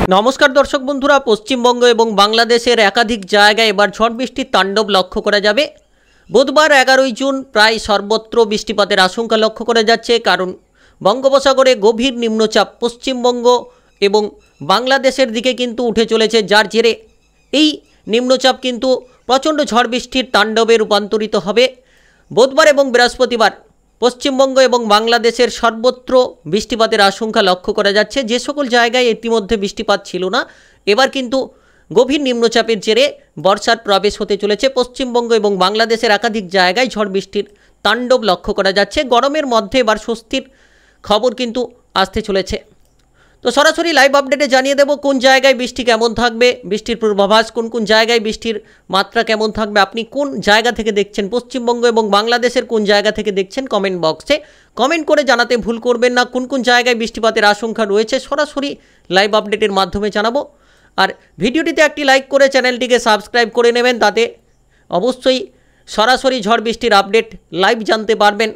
নমস্কার দর্শক বন্ধুরা, পশ্চিমবঙ্গ এবং বাংলাদেশের একাধিক জায়গায় এবার ঝড় বৃষ্টির তাণ্ডব লক্ষ্য করা যাবে। বুধবার 11ই জুন প্রায় সর্বত্র বৃষ্টিপাতের আশঙ্কা লক্ষ্য করা যাচ্ছে, কারণ বঙ্গোপসাগরে গভীর নিম্নচাপ পশ্চিমবঙ্গ এবং বাংলাদেশের দিকে কিন্তু উঠে চলেছে, যার জেরে এই নিম্নচাপ কিন্তু প্রচণ্ড ঝড় বৃষ্টির তাণ্ডবে রূপান্তরিত হবে। বুধবার এবং বৃহস্পতিবার পশ্চিমবঙ্গ এবং বাংলাদেশের সর্বত্র বৃষ্টিপাতের আশঙ্কা লক্ষ্য করা যাচ্ছে। যে সকল জায়গায় ইতিমধ্যে বৃষ্টিপাত ছিল না, এবার কিন্তু গভীর নিম্নচাপের জেরে বর্ষার প্রবেশ হতে চলেছে। পশ্চিমবঙ্গ এবং বাংলাদেশের একাধিক জায়গায় ঝড় বৃষ্টির তাণ্ডব লক্ষ্য করা যাচ্ছে। গরমের মধ্যে এবার স্বস্তির খবর কিন্তু আসতে চলেছে। তো সরাসরি লাইভ আপডেটে জানিয়ে দেব কোন জায়গায় বৃষ্টি কেমন থাকবে, বৃষ্টির পূর্বাভাস, কোন কোন জায়গায় বৃষ্টির মাত্রা কেমন থাকবে, আপনি কোন জায়গা থেকে দেখছেন, পশ্চিমবঙ্গ এবং বাংলাদেশের কোন জায়গা থেকে দেখছেন, কমেন্ট বক্সে কমেন্ট করে জানাতে ভুল করবেন না। কোন কোন জায়গায় বৃষ্টিপাতের আশঙ্কা রয়েছে সরাসরি লাইভ আপডেটের মাধ্যমে জানাবো। আর ভিডিওটিতে একটি লাইক করে চ্যানেলটিকে সাবস্ক্রাইব করে নেবেন, তাতে অবশ্যই সরাসরি ঝড় বৃষ্টির আপডেট লাইভ জানতে পারবেন।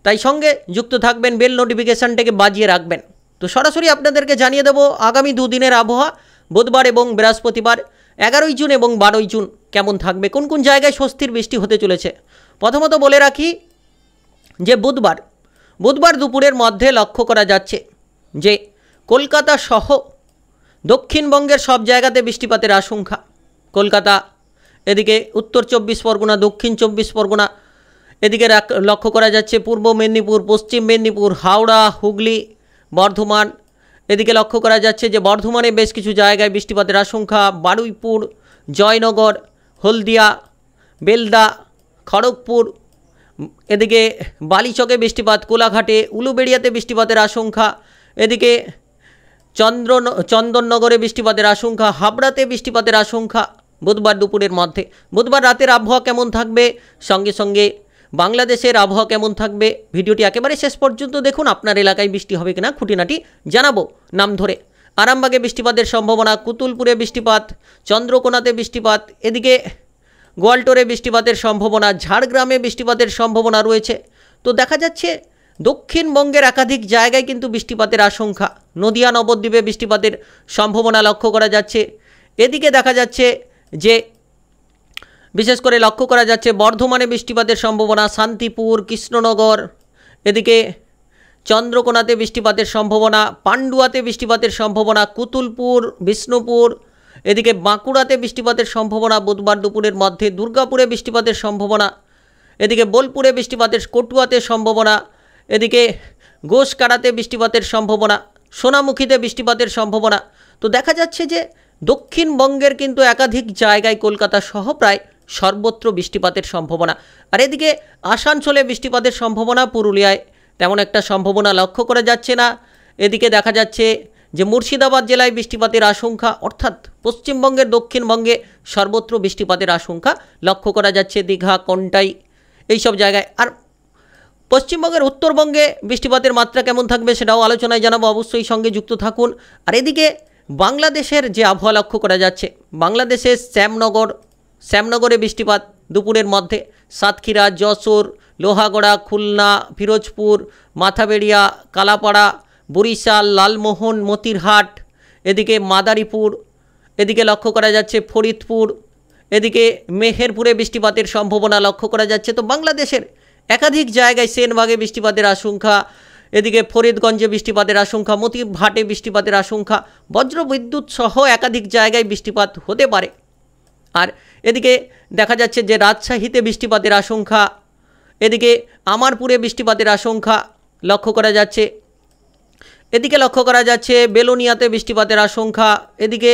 তাই সঙ্গে যুক্ত থাকবেন, বেল নোটিফিকেশানটাকে বাজিয়ে রাখবেন। তো সরাসরি আপনাদেরকে জানিয়ে দেব আগামী দুদিনের আবহাওয়া, বুধবার এবং বৃহস্পতিবার 11ই জুন এবং 12ই জুন কেমন থাকবে, কোন কোন জায়গায় স্বস্তির বৃষ্টি হতে চলেছে। প্রথমত বলে রাখি যে বুধবার দুপুরের মধ্যে লক্ষ্য করা যাচ্ছে যে কলকাতা সহ দক্ষিণবঙ্গের সব জায়গাতে বৃষ্টিপাতের আশঙ্কা। কলকাতা, এদিকে উত্তর 24 পরগনা, দক্ষিণ 24 পরগনা, এদিকে লক্ষ্য করা যাচ্ছে পূর্ব মেদিনীপুর, পশ্চিম মেদিনীপুর, হাওড়া, হুগলি, বর্ধমান, এদিকে লক্ষ্য করা যাচ্ছে যে বর্ধমানে বেশ কিছু জায়গায় বৃষ্টিপাতের আশঙ্কা। বারুইপুর, জয়নগর, হলদিয়া, বেলদা, খড়গপুর, এদিকে বালিচকে বৃষ্টিপাত, কোলাঘাটে, উলুবেড়িয়াতে বৃষ্টিপাতের আশঙ্কা, এদিকে চন্দননগরে বৃষ্টিপাতের আশঙ্কা, হাবড়াতে বৃষ্টিপাতের আশঙ্কা বুধবার দুপুরের মধ্যে। বুধবার রাতের আবহাওয়া কেমন থাকবে, সঙ্গে সঙ্গে বাংলাদেশের আবহাওয়া কেমন থাকবে, ভিডিওটি একেবারে শেষ পর্যন্ত দেখুন। আপনার এলাকায় বৃষ্টি হবে কিনা খুঁটিনাটি জানাবো নাম ধরে। আরামবাগে বৃষ্টিপাতের সম্ভাবনা, কুতুলপুরে বৃষ্টিপাত, চন্দ্রকোনাতে বৃষ্টিপাত, এদিকে গোয়ালটোরে বৃষ্টিপাতের সম্ভাবনা, ঝাড়গ্রামে বৃষ্টিপাতের সম্ভাবনা রয়েছে। তো দেখা যাচ্ছে দক্ষিণবঙ্গের একাধিক জায়গায় কিন্তু বৃষ্টিপাতের আশঙ্কা। নদিয়া, নবদ্বীপে বৃষ্টিপাতের সম্ভাবনা লক্ষ্য করা যাচ্ছে। এদিকে দেখা যাচ্ছে যে বিশেষ করে লক্ষ্য করা যাচ্ছে বর্ধমানে বৃষ্টিপাতের সম্ভাবনা, শান্তিপুর, কৃষ্ণনগর, এদিকে চন্দ্রকোনাতে বৃষ্টিপাতের সম্ভাবনা, পান্ডুয়াতে বৃষ্টিপাতের সম্ভাবনা, কুতুলপুর, বিষ্ণুপুর, এদিকে বাঁকুড়াতে বৃষ্টিপাতের সম্ভাবনা বুধবার দুপুরের মধ্যে, দুর্গাপুরে বৃষ্টিপাতের সম্ভাবনা, এদিকে বোলপুরে বৃষ্টিপাতের, কটুয়াতে সম্ভাবনা, এদিকে গোসকাড়াতে বৃষ্টিপাতের সম্ভাবনা, সোনামুখীতে বৃষ্টিপাতের সম্ভাবনা। তো দেখা যাচ্ছে যে দক্ষিণবঙ্গের কিন্তু একাধিক জায়গায় কলকাতা সহ প্রায় সর্বত্র বৃষ্টিপাতের সম্ভাবনা। আর এদিকে আসানসোলে বৃষ্টিপাতের সম্ভাবনা, পুরুলিয়ায় তেমন একটা সম্ভাবনা লক্ষ্য করা যাচ্ছে না। এদিকে দেখা যাচ্ছে যে মুর্শিদাবাদ জেলায় বৃষ্টিপাতের আশঙ্কা, অর্থাৎ পশ্চিমবঙ্গের দক্ষিণবঙ্গে সর্বত্র বৃষ্টিপাতের আশঙ্কা লক্ষ্য করা যাচ্ছে, দীঘা, কন্টাই, এইসব জায়গায়। আর পশ্চিমবঙ্গের উত্তরবঙ্গে বৃষ্টিপাতের মাত্রা কেমন থাকবে সেটাও আলোচনায় জানাবো, অবশ্যই সঙ্গে যুক্ত থাকুন। আর এদিকে বাংলাদেশের যে আবহাওয়া লক্ষ্য করা যাচ্ছে, বাংলাদেশের শ্যামনগরে বৃষ্টিপাত দুপুরের মধ্যে, সাতক্ষীরা, যশোর, লোহাগড়া, খুলনা, ফিরোজপুর, মাথাবেড়িয়া, কালাপাড়া, বরিশাল, লালমোহন, মতিরহাট, এদিকে মাদারীপুর, এদিকে লক্ষ্য করা যাচ্ছে ফরিদপুর, এদিকে মেহেরপুরে বৃষ্টিপাতের সম্ভাবনা লক্ষ্য করা যাচ্ছে। তো বাংলাদেশের একাধিক জায়গায় সেনবাগে বৃষ্টিপাতের আশঙ্কা, এদিকে ফরিদগঞ্জে বৃষ্টিপাতের আশঙ্কা, মতিরহাটে বৃষ্টিপাতের আশঙ্কা, বজ্রবিদ্যুৎ সহ একাধিক জায়গায় বৃষ্টিপাত হতে পারে। আর এদিকে দেখা যাচ্ছে যে রাজশাহীতে বৃষ্টিপাতের আশঙ্কা, এদিকে আমারপুরে বৃষ্টিপাতের আশঙ্কা লক্ষ্য করা যাচ্ছে, এদিকে লক্ষ্য করা যাচ্ছে বেলোনিয়াতে বৃষ্টিপাতের আশঙ্কা, এদিকে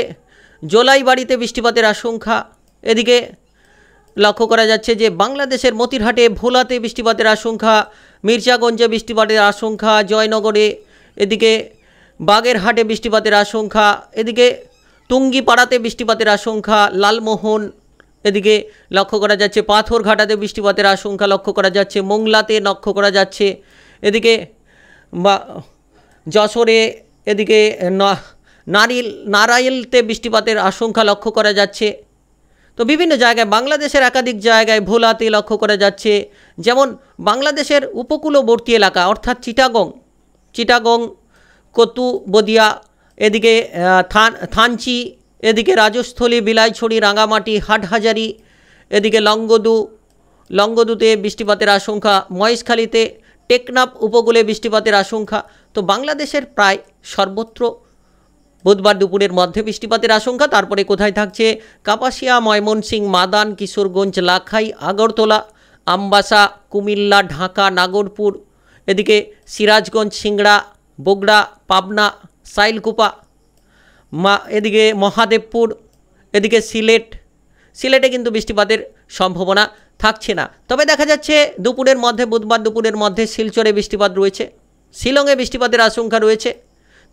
জোলাইবাড়িতে বৃষ্টিপাতের আশঙ্কা, এদিকে লক্ষ্য করা যাচ্ছে যে বাংলাদেশের মতিরহাটে, ভোলাতে বৃষ্টিপাতের আশঙ্কা, মির্জাগঞ্জে বৃষ্টিপাতের আশঙ্কা, জয়নগরে, এদিকে বাগেরহাটে বৃষ্টিপাতের আশঙ্কা, এদিকে টুঙ্গিপাড়াতে বৃষ্টিপাতের আশঙ্কা, লালমোহন, এদিকে লক্ষ্য করা যাচ্ছে পাথরঘাটাতে বৃষ্টিপাতের আশঙ্কা লক্ষ্য করা যাচ্ছে, মোংলাতে লক্ষ্য করা যাচ্ছে, এদিকে যশোরে, এদিকে নারাইলতে বৃষ্টিপাতের আশঙ্কা লক্ষ্য করা যাচ্ছে। তো বিভিন্ন জায়গায় বাংলাদেশের একাধিক জায়গায় ভোলাতে লক্ষ্য করা যাচ্ছে, যেমন বাংলাদেশের উপকূলবর্তী এলাকা অর্থাৎ চিটাগং, কতুবদিয়া, এদিকে থানচি, এদিকে রাজস্থলী, বিলাইছড়ি, রাঙামাটি, হাটহাজারি, এদিকে লংগদুতে বৃষ্টিপাতের আশঙ্কা, মহেশখালীতে, টেকনাফ উপকূলে বৃষ্টিপাতের আশঙ্কা। তো বাংলাদেশের প্রায় সর্বত্র বুধবার দুপুরের মধ্যে বৃষ্টিপাতের আশঙ্কা। তারপরে কোথায় থাকছে? কাপাসিয়া, ময়মনসিংহ, মাদান, কিশোরগঞ্জ, লাখাই, আগরতলা, আমবাসা, কুমিল্লা, ঢাকা, নাগরপুর, এদিকে সিরাজগঞ্জ, সিংড়া, বগুড়া, পাবনা, সাইলকুপা, এদিকে মহাদেবপুর, এদিকে সিলেটে কিন্তু বৃষ্টিপাতের সম্ভাবনা থাকছে না। তবে দেখা যাচ্ছে বুধবার দুপুরের মধ্যে শিলচরে বৃষ্টিপাত রয়েছে, শিলংয়ে বৃষ্টিপাতের আশঙ্কা রয়েছে।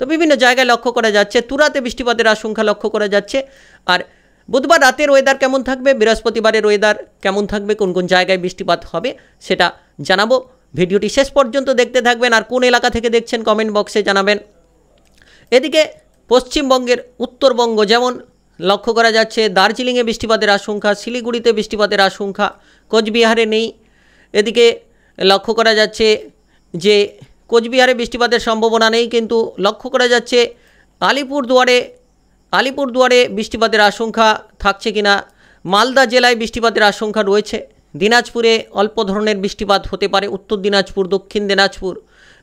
তো বিভিন্ন জায়গায় লক্ষ্য করা যাচ্ছে, তুরাতে বৃষ্টিপাতের আশঙ্কা লক্ষ্য করা যাচ্ছে। আর বুধবার রাতের ওয়েদার কেমন থাকবে, বৃহস্পতিবারের ওয়েদার কেমন থাকবে, কোন কোন জায়গায় বৃষ্টিপাত হবে সেটা জানাবো। ভিডিওটি শেষ পর্যন্ত দেখতে থাকবেন। আর কোন এলাকা থেকে দেখছেন কমেন্ট বক্সে জানাবেন। এদিকে পশ্চিমবঙ্গের উত্তরবঙ্গ যেমন লক্ষ্য করা যাচ্ছে, দার্জিলিংয়ে বৃষ্টিপাতের আশঙ্কা, শিলিগুড়িতে বৃষ্টিপাতের আশঙ্কা, কোচবিহারে নেই। এদিকে লক্ষ্য করা যাচ্ছে যে কোচবিহারে বৃষ্টিপাতের সম্ভাবনা নেই, কিন্তু লক্ষ্য করা যাচ্ছে আলিপুরদুয়ারে বৃষ্টিপাতের আশঙ্কা থাকছে কিনা। মালদা জেলায় বৃষ্টিপাতের আশঙ্কা রয়েছে। দিনাজপুরে অল্প ধরনের বৃষ্টিপাত হতে পারে, উত্তর দিনাজপুর, দক্ষিণ দিনাজপুর।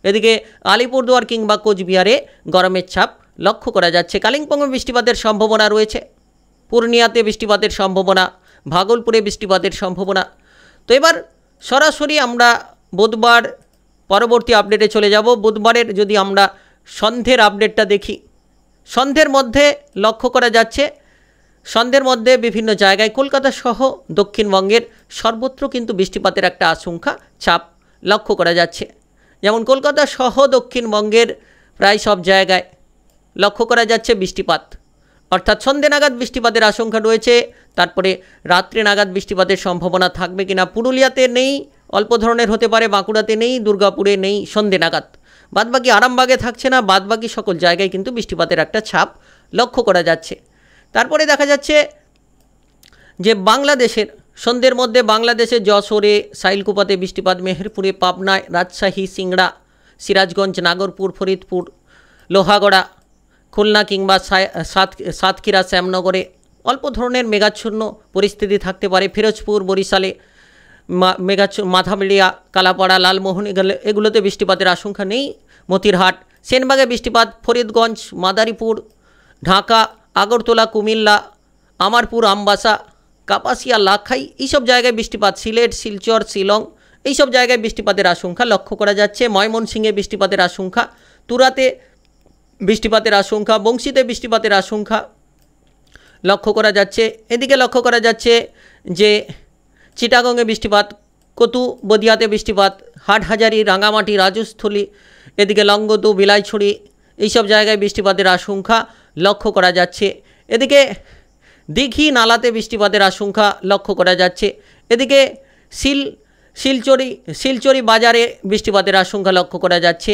এদিকে আলিপুরদুয়ার কিংবা কোচবিহারে গরমের ছাপ লক্ষ্য করা যাচ্ছে। কালিম্পংয়ে বৃষ্টিপাতের সম্ভাবনা রয়েছে, পূর্ণিয়াতে বৃষ্টিপাতের সম্ভাবনা, ভাগলপুরে বৃষ্টিপাতের সম্ভাবনা। তো এবার সরাসরি আমরা বুধবার পরবর্তী আপডেটে চলে যাব। বুধবারের যদি আমরা সন্ধ্যের আপডেটটা দেখি, সন্ধ্যের মধ্যে লক্ষ্য করা যাচ্ছে, সন্ধ্যের মধ্যে বিভিন্ন জায়গায় কলকাতা সহ দক্ষিণবঙ্গের সর্বত্র কিন্তু বৃষ্টিপাতের একটা আশঙ্কা ছাপ লক্ষ্য করা যাচ্ছে। যেমন কলকাতা সহ দক্ষিণবঙ্গের প্রায় সব জায়গায় লক্ষ্য করা যাচ্ছে বৃষ্টিপাত, অর্থাৎ সন্ধ্যে নাগাদ বৃষ্টিপাতের আশঙ্কা রয়েছে। তারপরে রাত্রে নাগাদ বৃষ্টিপাতের সম্ভাবনা থাকবে কিনা, পুরুলিয়াতে নেই, অল্প ধরনের হতে পারে, বাঁকুড়াতে নেই, দুর্গাপুরে নেই সন্ধ্যে নাগাদ। বাদবাকি আরামবাগে থাকছে না, বাদবাকি সকল জায়গায় কিন্তু বৃষ্টিপাতের একটা ছাপ লক্ষ্য করা যাচ্ছে। তারপরে দেখা যাচ্ছে যে বাংলাদেশের সন্ধ্যের মধ্যে বাংলাদেশের যশোরে, সাইলকুপাতে বৃষ্টিপাত, মেহেরপুরে, পাবনায়, রাজশাহী, সিংড়া, সিরাজগঞ্জ, নাগরপুর, ফরিদপুর, লোহাগড়া, খুলনা কিংবা সাতক্ষীরা, শ্যামনগরে অল্প ধরনের মেঘাচ্ছন্ন পরিস্থিতি থাকতে পারে। ফিরোজপুর, বরিশালে মাথামিড়িয়া, কালাপাড়া, লালমোহন এগুলোতে বৃষ্টিপাতের আশঙ্কা নেই। মতিরহাট, সেনবাগে বৃষ্টিপাত, ফরিদগঞ্জ, মাদারীপুর, ঢাকা, আগরতলা, কুমিল্লা, আমারপুর, আমবাসা, কাপাসিয়া, লাখাই এইসব জায়গায় বৃষ্টিপাত, সিলেট, শিলচর, শিলং এইসব জায়গায় বৃষ্টিপাতের আশঙ্কা লক্ষ্য করা যাচ্ছে। ময়মনসিংহে বৃষ্টিপাতের আশঙ্কা, তুরাতে বৃষ্টিপাতের আশঙ্কা, বংশীতে বৃষ্টিপাতের আশঙ্কা লক্ষ্য করা যাচ্ছে। এদিকে লক্ষ্য করা যাচ্ছে যে চিটাগংয়ে বৃষ্টিপাত, বদিয়াতে বৃষ্টিপাত, হাটহাজারি, রাঙামাটি, রাজস্থলী, এদিকে লংগদু, বিলাইছড়ি এইসব জায়গায় বৃষ্টিপাতের আশঙ্কা লক্ষ্য করা যাচ্ছে। এদিকে দীঘি, নালাতে বৃষ্টিপাতের আশঙ্কা লক্ষ্য করা যাচ্ছে। এদিকে শিলচরি বাজারে বৃষ্টিপাতের আশঙ্কা লক্ষ্য করা যাচ্ছে।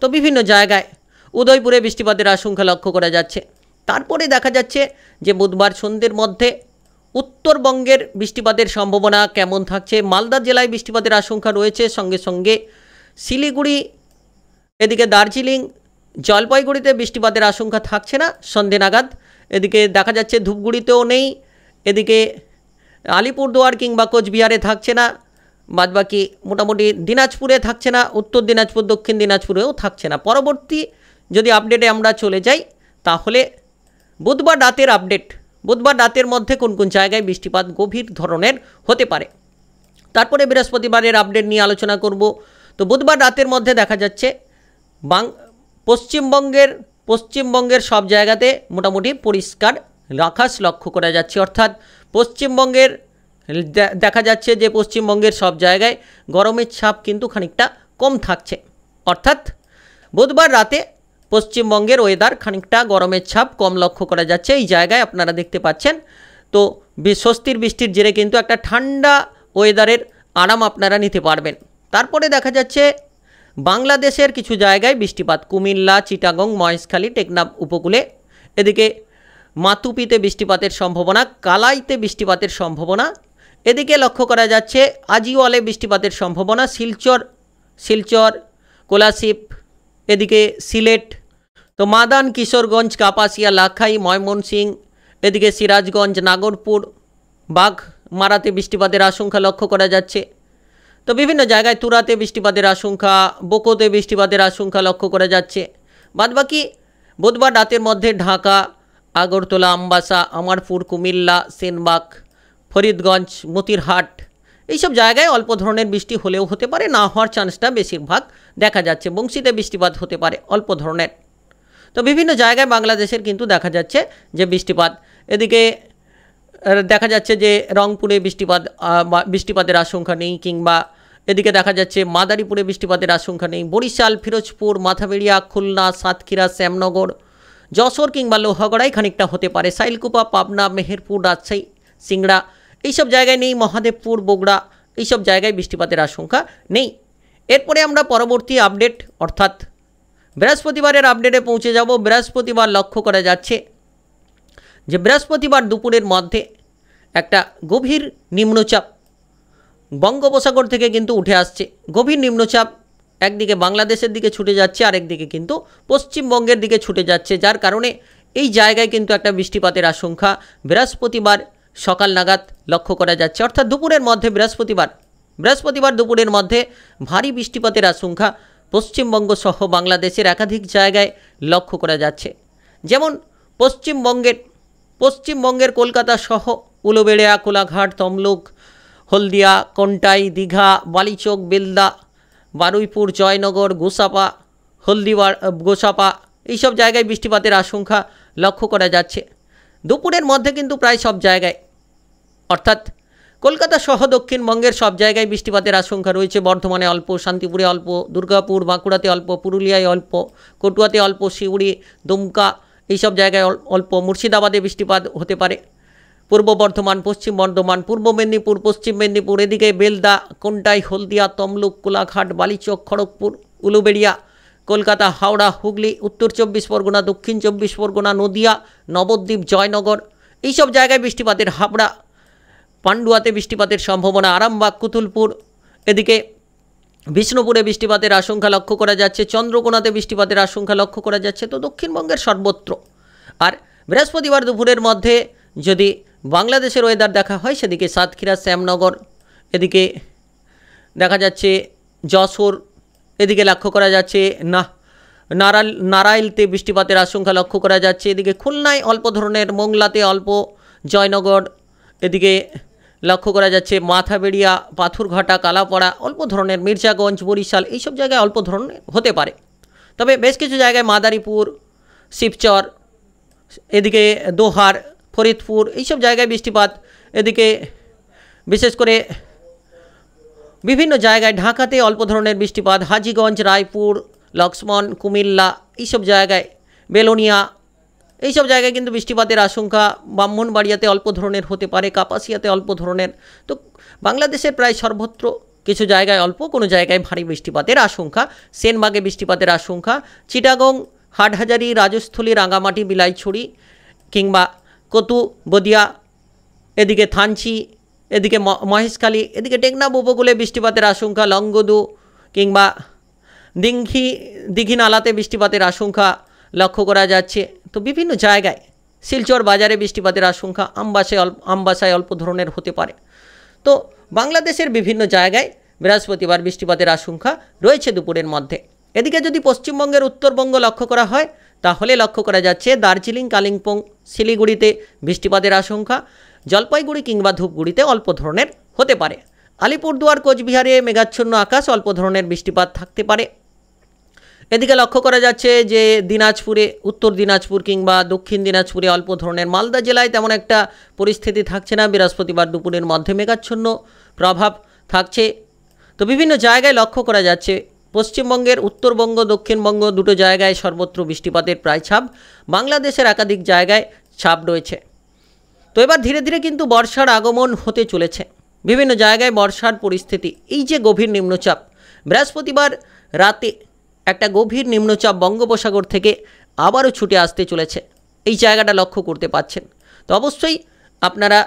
তো বিভিন্ন জায়গায় উদয়পুরে বৃষ্টিপাতের আশঙ্কা লক্ষ্য করা যাচ্ছে। তারপরে দেখা যাচ্ছে যে বুধবার সন্ধ্যের মধ্যে উত্তরবঙ্গের বৃষ্টিপাতের সম্ভাবনা কেমন থাকছে। মালদা জেলায় বৃষ্টিপাতের আশঙ্কা রয়েছে, সঙ্গে সঙ্গে শিলিগুড়ি, এদিকে দার্জিলিং, জলপাইগুড়িতে বৃষ্টিপাতের আশঙ্কা থাকছে না সন্ধ্যে নাগাদ। এদিকে দেখা যাচ্ছে ধূপগুড়িতেও নেই, এদিকে আলিপুরদুয়ার কিংবা কোচবিহারে থাকছে না, বাদবাকি মোটামুটি দিনাজপুরে থাকছে না, উত্তর দিনাজপুর, দক্ষিণ দিনাজপুরেও থাকছে না। পরবর্তী যদি আপডেটে আমরা চলে যাই তাহলে বুধবার রাতের আপডেট, বুধবার রাতের মধ্যে কোন কোন জায়গায় বৃষ্টিপাত গভীর ধরনের হতে পারে। তারপরে বৃহস্পতিবারের আপডেট নিয়ে আলোচনা করব। তো বুধবার রাতের মধ্যে দেখা যাচ্ছে পশ্চিমবঙ্গের সব জায়গাতে মোটামুটি পরিষ্কার আকাশ লক্ষ্য করা যাচ্ছে, অর্থাৎ পশ্চিমবঙ্গের দেখা যাচ্ছে যে পশ্চিমবঙ্গের সব জায়গায় গরমের ছাপ কিন্তু খানিকটা কম থাকছে, অর্থাৎ বুধবার রাতে পশ্চিমবঙ্গের ওয়েদার খানিকটা গরমের ছাপ কম লক্ষ্য করা যাচ্ছে। এই জায়গায় আপনারা দেখতে পাচ্ছেন। তো স্বস্তির বৃষ্টির জেরে কিন্তু একটা ঠান্ডা ওয়েদারের আরাম আপনারা নিতে পারবেন। তারপরে দেখা যাচ্ছে বাংলাদেশের কিছু জায়গায় বৃষ্টিপাত, কুমিল্লা, চিটাগং, মহেশখালী, টেকনাফ উপকূলে, এদিকে মাতুপিতে বৃষ্টিপাতের সম্ভাবনা, কালাইতে বৃষ্টিপাতের সম্ভাবনা, এদিকে লক্ষ্য করা যাচ্ছে আজিওয়ালে বৃষ্টিপাতের সম্ভাবনা, শিলচর, কোলাশিব, এদিকে সিলেট, তো মাদান, কিশোরগঞ্জ, কাপাসিয়া, লাখাই, ময়মনসিংহ, এদিকে সিরাজগঞ্জ, নাগরপুর, বাঘমারাতে বৃষ্টিপাতের আশঙ্কা লক্ষ্য করা যাচ্ছে। তো বিভিন্ন জায়গায় তুরাতে বৃষ্টিপাতের আশঙ্কা, বোকোতে বৃষ্টিপাতের আশঙ্কা লক্ষ্য করা যাচ্ছে। বাদবাকি বুধবার রাতের মধ্যে ঢাকা, আগরতলা, আমবাসা, আমারপুর, কুমিল্লা, সেনবাগ, ফরিদগঞ্জ, মতিরহাট এইসব জায়গায় অল্প ধরনের বৃষ্টি হলেও হতে পারে, না হওয়ার চান্সটা বেশিরভাগ দেখা যাচ্ছে। বংশীতে বৃষ্টিপাত হতে পারে অল্প ধরনের। তো বিভিন্ন জায়গায় বাংলাদেশের কিন্তু দেখা যাচ্ছে যে বৃষ্টিপাত। এদিকে দেখা যাচ্ছে যে রংপুরে বৃষ্টিপাতের আশঙ্কা নেই, কিংবা এদিকে দেখা যাচ্ছে মাদারীপুরে বৃষ্টিপাতের আশঙ্কা নেই। বরিশাল, ফিরোজপুর, মাথাবেড়িয়া, খুলনা, সাতক্ষীরা, শ্যামনগর, যশোর কিংবা লোহাগড়ায় খানিকটা হতে পারে। সাইলকুপা, পাবনা, মেহেরপুর, রাজশাহী, সিংড়া এইসব জায়গায় নেই। মহাদেবপুর, বগুড়া এইসব জায়গায় বৃষ্টিপাতের আশঙ্কা নেই। এরপরে আমরা পরবর্তী আপডেট অর্থাৎ বৃহস্পতিবারের আপডেটে পৌঁছে যাব। বৃহস্পতিবার লক্ষ্য করা যাচ্ছে যে বৃহস্পতিবার দুপুরের মধ্যে একটা গভীর নিম্নচাপ বঙ্গোপসাগর থেকে কিন্তু উঠে আসছে। গভীর নিম্নচাপ একদিকে বাংলাদেশের দিকে ছুটে যাচ্ছে, আরেকদিকে কিন্তু পশ্চিমবঙ্গের দিকে ছুটে যাচ্ছে, যার কারণে এই জায়গায় কিন্তু একটা বৃষ্টিপাতের আশঙ্কা বৃহস্পতিবার সকাল নাগাদ লক্ষ্য করা যাচ্ছে। অর্থাৎ দুপুরের মধ্যে বৃহস্পতিবার দুপুরের মধ্যে ভারী বৃষ্টিপাতের আশঙ্কা পশ্চিমবঙ্গ সহ বাংলাদেশের একাধিক জায়গায় লক্ষ্য করা যাচ্ছে। যেমন পশ্চিমবঙ্গের কলকাতা সহ উলুবেড়িয়া, কোলাঘাট, তমলুক, হলদিয়া, কন্টাই, দীঘা, বালিচক, বেলদা, বারুইপুর, জয়নগর, গোসাপা এইসব জায়গায় বৃষ্টিপাতের আশঙ্কা লক্ষ্য করা যাচ্ছে দুপুরের মধ্যে। কিন্তু প্রায় সব জায়গায় অর্থাৎ কলকাতা সহ দক্ষিণবঙ্গের সব জায়গায় বৃষ্টিপাতের আশঙ্কা রয়েছে। বর্ধমানে অল্প, শান্তিপুরে অল্প, দুর্গাপুর, বাঁকুড়াতে অল্প, পুরুলিয়ায় অল্প, কটুয়াতে অল্প, সিউড়ি, দুমকা এইসব জায়গায় অল্প। মুর্শিদাবাদে বৃষ্টিপাত হতে পারে। পূর্ব বর্ধমান, পশ্চিম বর্ধমান, পূর্ব মেদিনীপুর, পশ্চিম মেদিনীপুর, এদিকে বেলদা, কোন্টাই, হলদিয়া, তমলুক, কোলাঘাট, বালিচক, খড়গপুর, উলুবেড়িয়া, কলকাতা, হাওড়া, হুগলি, উত্তর 24 পরগনা, দক্ষিণ 24 পরগনা, নদিয়া, নবদ্বীপ, জয়নগর এইসব জায়গায় বৃষ্টিপাতের, হাবড়া, পান্ডুয়াতে বৃষ্টিপাতের সম্ভাবনা, আরামবাগ, কুতুলপুর, এদিকে বিষ্ণুপুরে বৃষ্টিপাতের আশঙ্কা লক্ষ্য করা যাচ্ছে। চন্দ্রকোনাতে বৃষ্টিপাতের আশঙ্কা লক্ষ্য করা যাচ্ছে। তো দক্ষিণবঙ্গের সর্বত্র। আর বৃহস্পতিবার দুপুরের মধ্যে যদি বাংলাদেশের ওয়েদার দেখা হয়, সেদিকে সাতক্ষীরা, শ্যামনগর, এদিকে দেখা যাচ্ছে যশোর, এদিকে লক্ষ্য করা যাচ্ছে নারাইলতে বৃষ্টিপাতের আশঙ্কা লক্ষ্য করা যাচ্ছে। এদিকে খুলনায় অল্প ধরনের, মোংলাতে অল্প, জয়নগর, এদিকে লক্ষ্য করা যাচ্ছে মাথাবেড়িয়া, পাথরঘাটা, কালাপাড়া অল্প ধরনের, মির্জাগঞ্জ, বরিশাল এইসব জায়গায় অল্প ধরনের হতে পারে। তবে বেশ কিছু জায়গায় মাদারীপুর, শিবচর, এদিকে দোহার, ফরিদপুর এইসব জায়গায় বৃষ্টিপাত। এদিকে বিশেষ করে বিভিন্ন জায়গায় ঢাকাতে অল্প ধরনের বৃষ্টিপাত, হাজীগঞ্জ, রায়পুর, লক্ষ্মণ, কুমিল্লা এইসব জায়গায়, বেলোনিয়া এইসব জায়গায় কিন্তু বৃষ্টিপাতের আশঙ্কা। ব্রাহ্মণবাড়িয়াতে অল্প ধরনের হতে পারে, কাপাসিয়াতে অল্প ধরনের। তো বাংলাদেশের প্রায় সর্বত্র কিছু জায়গায় অল্প, কোনো জায়গায় ভারী বৃষ্টিপাতের আশঙ্কা। সেনবাগে বৃষ্টিপাতের আশঙ্কা। চিটাগং, হাটহাজারি, রাজস্থলী, রাঙামাটি, বিলাইছড়ি কিংবা কতু, বদিয়া, এদিকে থানচি, এদিকে মহেশখালী, এদিকে টেকনাফ উপকূলে বৃষ্টিপাতের আশঙ্কা। লংগদু কিংবা দীঘিনালাতে বৃষ্টিপাতের আশঙ্কা লক্ষ্য করা যাচ্ছে। তো বিভিন্ন জায়গায় শিলচর বাজারে বৃষ্টিপাতের আশঙ্কা। আমবাসায় অল্প ধরনের হতে পারে। তো বাংলাদেশের বিভিন্ন জায়গায় বৃহস্পতিবার বৃষ্টিপাতের আশঙ্কা রয়েছে দুপুরের মধ্যে। এদিকে যদি পশ্চিমবঙ্গের উত্তরবঙ্গ লক্ষ্য করা হয়, তাহলে লক্ষ্য করা যাচ্ছে দার্জিলিং, কালিম্পং, শিলিগুড়িতে বৃষ্টিপাতের আশঙ্কা। জলপাইগুড়ি কিংবা ধূপগুড়িতে অল্প ধরনের হতে পারে। আলিপুরদুয়ার, কোচবিহারে মেঘাচ্ছন্ন আকাশ, অল্প ধরনের বৃষ্টিপাত থাকতে পারে। এদিকে লক্ষ্য করা যাচ্ছে যে দিনাজপুরে, উত্তর দিনাজপুর কিংবা দক্ষিণ দিনাজপুরে অল্প ধরনের। মালদা জেলায় তেমন একটা পরিস্থিতি থাকছে না। বৃহস্পতিবার দুপুরের মধ্যে মেঘাচ্ছন্ন প্রভাব থাকছে। তো বিভিন্ন জায়গায় লক্ষ্য করা যাচ্ছে পশ্চিমবঙ্গের উত্তরবঙ্গ, দক্ষিণবঙ্গ দুটো জায়গায় সর্বত্র বৃষ্টিপাতের প্রায় ছাপ। বাংলাদেশের একাধিক জায়গায় ছাপ রয়েছে। তো এবার ধীরে ধীরে কিন্তু বর্ষার আগমন হতে চলেছে। বিভিন্ন জায়গায় বর্ষার পরিস্থিতি। এই যে গভীর নিম্নচাপ, বৃহস্পতিবার রাতে একটা গভীর নিম্নচাপ বঙ্গোপসাগর থেকে আবারও ছুটে আসতে চলেছে। এই জায়গাটা লক্ষ্য করতে পাচ্ছেন। তো অবশ্যই আপনারা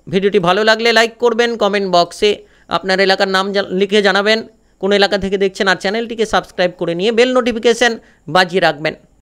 ভিডিওটি ভালো লাগলে লাইক করবেন, কমেন্ট বক্সে আপনার এলাকার নাম লিখে জানাবেন কোন এলাকা থেকে দেখছেন, আর চ্যানেলটিকে সাবস্ক্রাইব করে নিয়ে বেল নোটিফিকেশন বাজিয়ে রাখবেন।